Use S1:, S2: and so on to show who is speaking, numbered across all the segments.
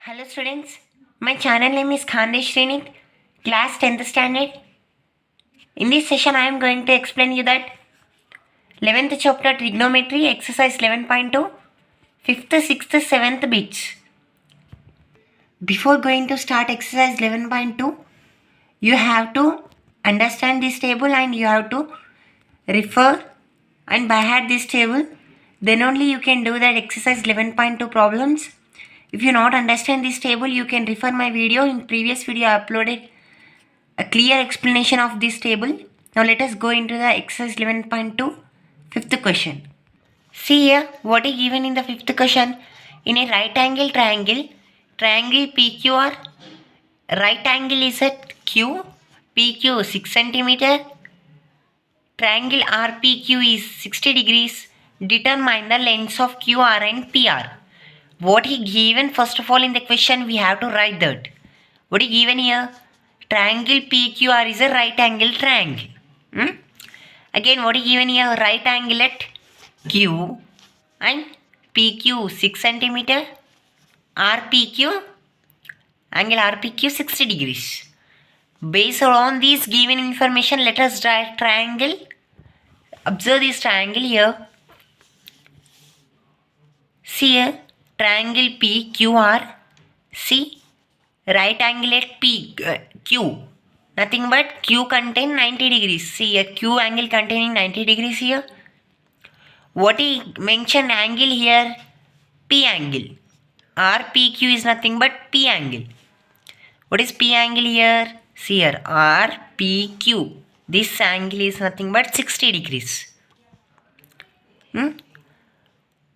S1: Hello students, my channel name is Khandesh Srinit, class 10th standard. In this session I am going to explain you that 11th chapter trigonometry exercise 11.2, 5th, 6th, 7th bits. Before going to start exercise 11.2, you have to understand this table and you have to refer and by heart this table. Then only you can do that exercise 11.2 problems. If you not understand this table, you can refer my video. In previous video I uploaded a clear explanation of this table. Now let us go into the exercise 11.2 fifth question. See here what is given in the fifth question. In a right angle triangle, triangle PQR, right angle is at Q, PQ 6 centimeter, triangle RPQ is 60 degrees. Determine the lengths of QR and PR. What he given first of all in the question, we have to write that. What is given here? Triangle PQR is a right angle triangle. Again what is given here? Right angle at Q and PQ 6 centimeter, RPQ, angle RPQ 60 degrees. Based on this given information, let us draw triangle. Observe this triangle here. See here, triangle PQR. See, right angle at Q. Nothing but Q contain 90 degrees. See a Q angle containing 90 degrees here. What he mentioned angle here? P angle. RPQ is nothing but P angle. What is P angle here? See here, RPQ. This angle is nothing but 60 degrees.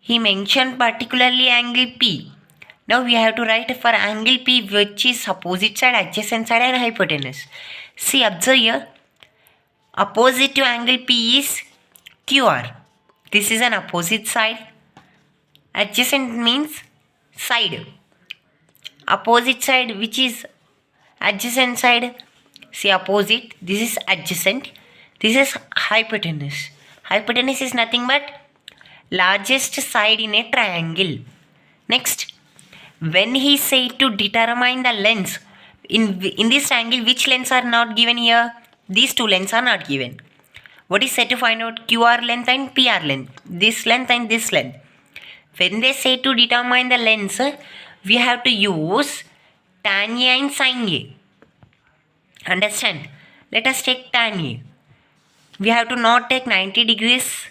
S1: He mentioned particularly angle P. Now we have to write for angle P, which is opposite side, adjacent side and hypotenuse. See, observe here. Opposite to angle P is QR. This is an opposite side. Adjacent means side. Opposite side, which is adjacent side. See, opposite. This is adjacent. This is hypotenuse. Hypotenuse is nothing but largest side in a triangle. Next, when he said to determine the lengths in this triangle, which lengths are not given here? These two lengths are not given. What is said to find out? QR length and PR length. This length and this length. When they say to determine the lengths, we have to use tan A and sin A. Understand? Let us take tan A. We have to not take 90 degrees.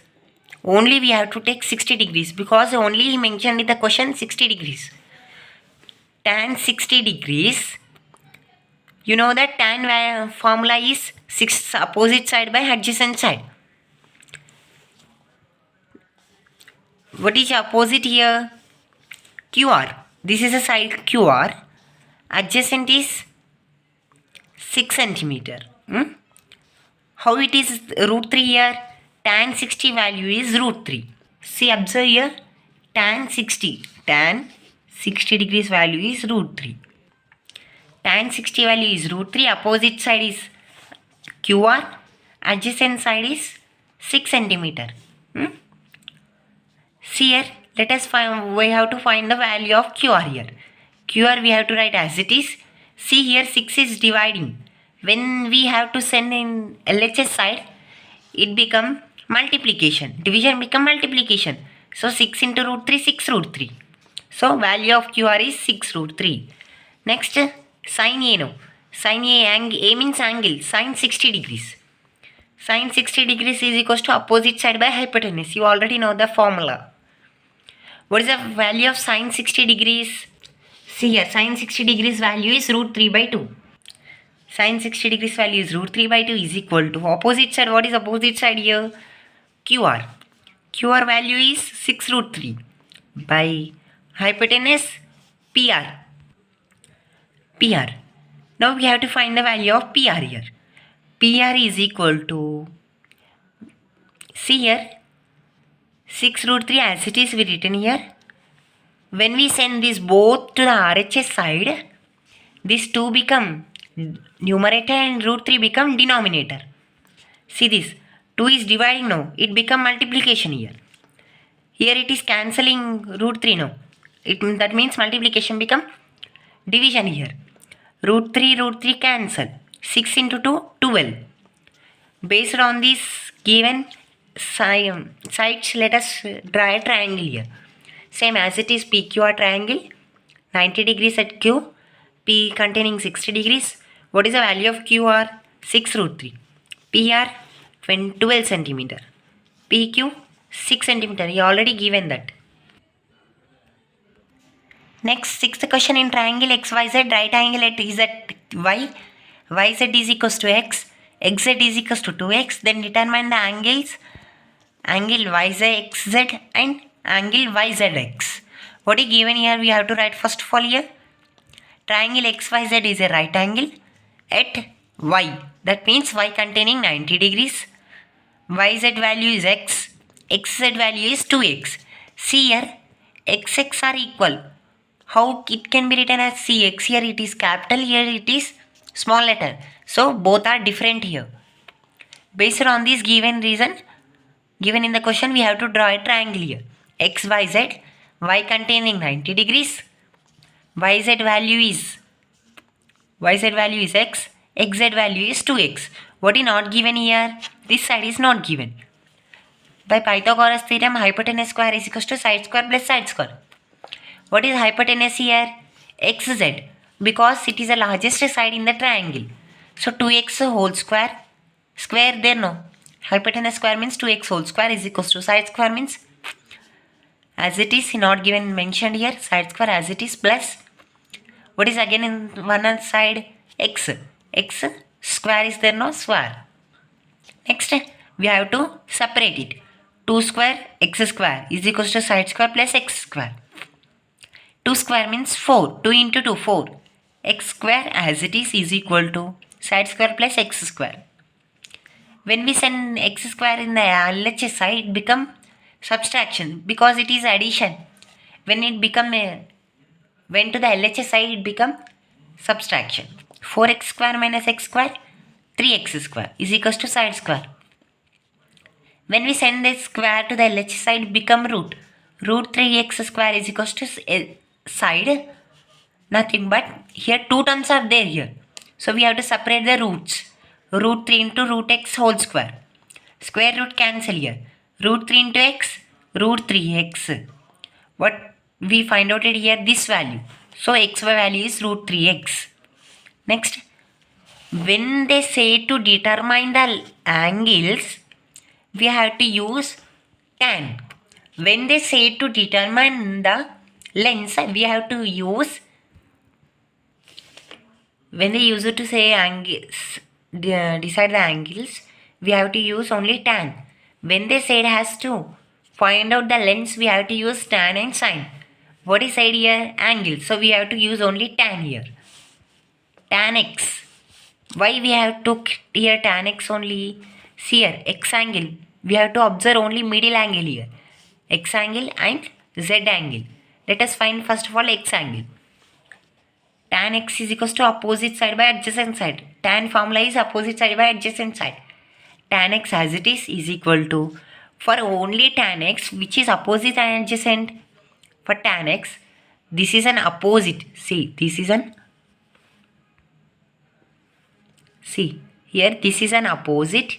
S1: Only we have to take 60 degrees because only he mentioned in the question 60 degrees. Tan 60 degrees. You know that tan formula is 6 opposite side by adjacent side. What is opposite here? QR. This is a side QR. Adjacent is 6 centimeter. How it is root 3 here? Tan 60 value is root 3. See, observe here. Tan 60 degrees value is root 3. Tan 60 value is root 3. Opposite side is QR. Adjacent side is 6 centimeter. See here. Let us find. We have to find the value of QR here. QR we have to write as it is. See here, 6 is dividing. When we have to send in LHS side, it become multiplication. Division become multiplication. So 6 into root 3, 6 root 3. So value of QR is 6 root 3. Next, sin A no. Sin A means angle. Sin 60 degrees. Sin 60 degrees is equals to opposite side by hypotenuse. You already know the formula. What is the value of sin 60 degrees? See here, sin 60 degrees value is root 3 by 2. Sin 60 degrees value is root 3 by 2 is equal to opposite side. What is opposite side here? QR. QR value is 6 root 3 by hypotenuse PR. PR. Now we have to find the value of PR here. PR is equal to, see here, 6 root 3 as it is we written here. When we send this both to the RHS side, this 2 become numerator and root 3 become denominator. See this, 2 is dividing now, it become multiplication here. Here it is cancelling root 3 now. That means multiplication become division here. Root 3 cancel. 6 into 2, 12. Based on these given sides, let us draw a triangle here. Same as it is PQR triangle. 90 degrees at Q. P containing 60 degrees. What is the value of QR? 6 root 3. PR 12 centimeter. PQ 6 centimeter. He already given that. Next, sixth question in triangle XYZ, right angle at ZY. YZ is equals to X. XZ is equals to 2X. Then determine the angles. Angle YZXZ and angle YZX. What is given here? We have to write first of all here. Triangle XYZ is a right angle at Y. That means Y containing 90 degrees. YZ value is X. XZ value is 2X. See here, XX are equal. How it can be written as CX? Here it is capital, here it is small letter. So both are different here. Based on this given reason, given in the question, we have to draw a triangle here. XYZ, Y containing 90 degrees. YZ value is X. XZ value is 2X. What is not given here? This side is not given. By Pythagoras theorem, hypotenuse square is equals to side square plus side square. What is hypotenuse here? XZ, because it is the largest side in the triangle. So 2x whole square. Square there no. Hypotenuse square means 2x whole square is equals to side square means as it is, not given mentioned here. Side square as it is plus. What is again in one side? X. X square is there no? Square. Next we have to separate it. 2 square x square is equals to side square plus x square. 2 square means 4. 2 into 2, 4. X square as it is equal to side square plus x square. When we send x square in the LHS side, it become subtraction because it is addition. When it become went to the LHS side, it become subtraction. 4x square minus x square, 3x square is equals to side square. When we send the square to the LHS side, it become root. Root 3x square is equals to side. Nothing but here 2 terms are there here. So we have to separate the roots. Root 3 into root x whole square. Square root cancel here. Root 3 into x, root 3x. What we find out it here, this value. So xy value is root 3x. Next, when they say to determine the angles, we have to use tan. When they say to determine the lengths, we have to use, when they use it to say angles, decide the angles, we have to use only tan. When they say it has to find out the lengths, we have to use tan and sine. What is said here? Angle. So we have to use only tan here. Tan x. Why we have to here tan x only? See here, x angle. We have to observe only middle angle here. X angle and z angle. Let us find first of all x angle. Tan x is equals to opposite side by adjacent side. Tan formula is opposite side by adjacent side. Tan x as it is equal to, for only tan x which is opposite and adjacent, for tan x this is an opposite. See, this is an, see here this is an opposite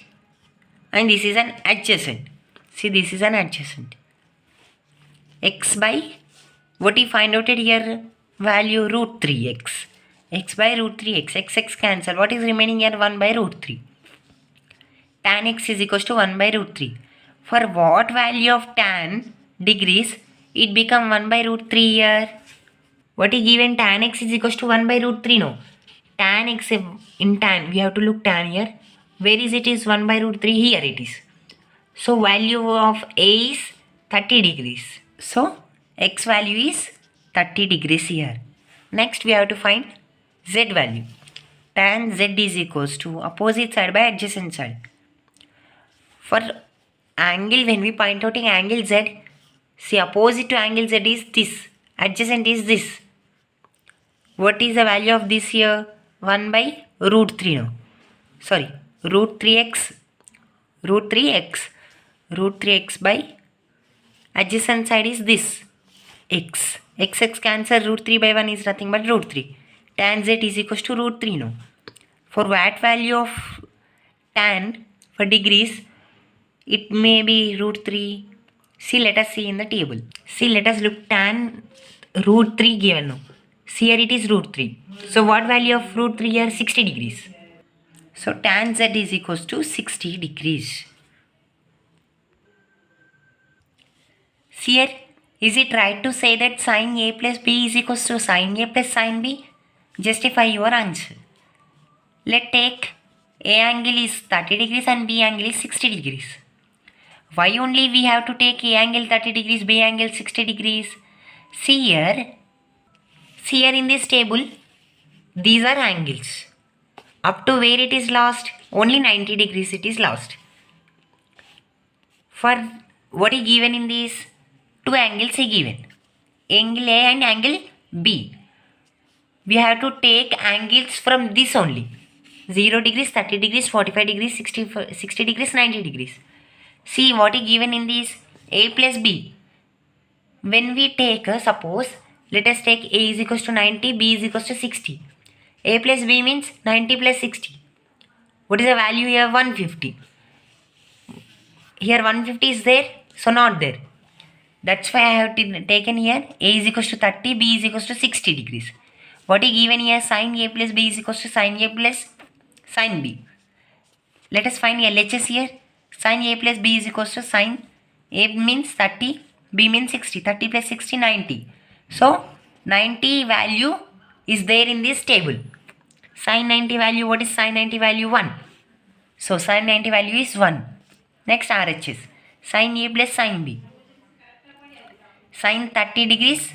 S1: and this is an adjacent. See, this is an adjacent. X by, what we find out here, value root 3x. X by root 3x. X cancel. What is remaining here? 1 by root 3. Tan x is equals to 1 by root 3. For what value of tan degrees, it become 1 by root 3 here. What is given? Tan x is equals to 1 by root 3. No. Tan x in tan, we have to look tan here. Where is it? Is 1 by root 3? Here it is. So value of A is 30 degrees. So x value is 30 degrees here. Next we have to find z value. Tan z is equals to opposite side by adjacent side. For angle, when we point out an angle z, see, opposite to angle z is this, adjacent is this. What is the value of this here? 1 by root 3 now. Sorry, root 3x. Root 3x by adjacent side is this, x. X cancel, root 3 by 1 is nothing but root 3. Tan z is equals to root 3 now. For what value of tan for degrees, it may be root 3. See, let us see in the table. See, let us look tan root 3 given now. See, here it is root 3. So what value of root 3 here? 60 degrees. So tan z is equals to 60 degrees. See here, is it right to say that sin A plus B is equals to sin A plus sin B? Justify your answer. Let's take A angle is 30 degrees and B angle is 60 degrees. Why only we have to take A angle 30 degrees, B angle 60 degrees? See here in this table, these are angles. Up to where it is lost? Only 90 degrees it is lost. For what is given in this? Two angles are given. Angle A and angle B. We have to take angles from this only. 0 degrees, 30 degrees, 45 degrees, 60 degrees, 90 degrees. See what is given in this? A plus B. When we take, suppose, let us take A is equals to 90, B is equals to 60. A plus B means 90 plus 60. What is the value here? 150. Here 150 is there, so not there. That's why I have taken here A is equals to 30, B is equals to 60 degrees. What is given here? Sin A plus B is equals to sin A plus sin B. Let us find LHS here. Sin A plus B is equals to sin A means 30, B means 60. 30 plus 60, 90. So 90 value is there in this table. Sin 90 value, what is sin 90 value? 1. So sin 90 value is 1. Next RHS. Sin A plus sin B. Sin 30 degrees,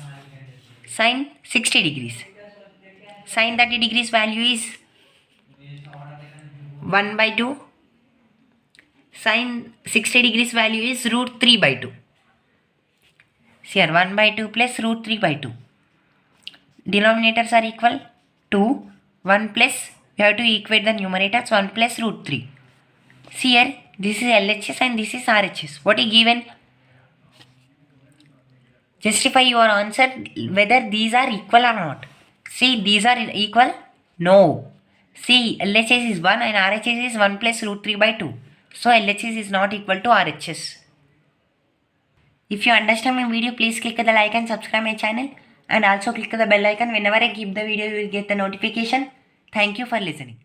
S1: sin 60 degrees. Sin 30 degrees value is 1 by 2. Sin 60 degrees value is root 3 by 2. See here 1 by 2 plus root 3 by 2. Denominators are equal. 2, 1 plus, we have to equate the numerators, 1 plus root 3. See here, this is LHS and this is RHS. What is given? Justify your answer whether these are equal or not. See, these are equal? No. See, LHS is 1 and RHS is 1 plus root 3 by 2. So, LHS is not equal to RHS. If you understand my video, please click the like and subscribe my channel. And also click the bell icon. Whenever I keep the video, you will get the notification. Thank you for listening.